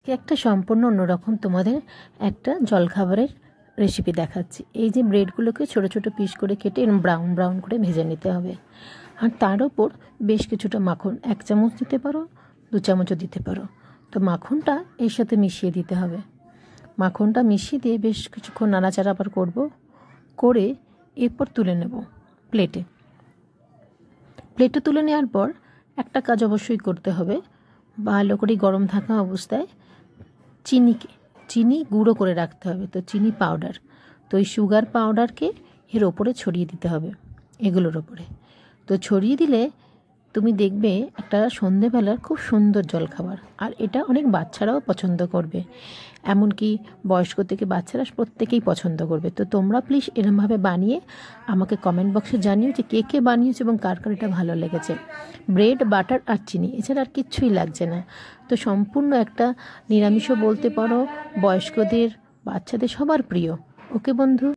একটা সম্পূর্ণ অন্যরকম তোমাদের একটা জলখাবারের রেসিপি দেখাচ্ছি। এই যে ব্রেডগুলোকে ছোট ছোট পিস করে কেটে এরকম ব্রাউন ব্রাউন করে ভেজে নিতে হবে। আর তার ওপর বেশ কিছুটা মাখন 1 চামচ দিতে পারো, 2 চামচও দিতে পারো। তো মাখনটা এর সাথে মিশিয়ে দিতে হবে। মাখনটা মিশিয়ে দিয়ে বেশ কিছুক্ষণ নাড়াচাড়া আবার করে এরপর তুলে নেব প্লেটে তুলে নেওয়ার পর একটা কাজ অবশ্যই করতে হবে, ভালো করে গরম থাকা অবস্থায় চিনি গুঁড়ো করে রাখতে হবে। তো চিনি পাউডার, তো এই সুগার পাউডারকে এর ওপরে ছড়িয়ে দিতে হবে, এগুলোর ওপরে। তো ছড়িয়ে দিলে তুমি দেখবে একটা সন্ধেবেলার খুব সুন্দর জলখাবার। আর এটা অনেক বাচ্চারাও পছন্দ করবে, এমনকি বয়স্ক থেকে বাচ্চারা প্রত্যেকেই পছন্দ করবে। তো তোমরা প্লিজ এরমভাবে বানিয়ে আমাকে কমেন্ট বক্সে জানিও যে কে কে বানিয়েছো এবং কার কার এটা ভালো লেগেছে। ব্রেড, বাটার আর চিনি, এছাড়া আর কিচ্ছুই লাগছে না। তো সম্পূর্ণ একটা নিরামিষও বলতে পারো, বয়স্কদের বাচ্চাদের সবার প্রিয়। ওকে বন্ধু।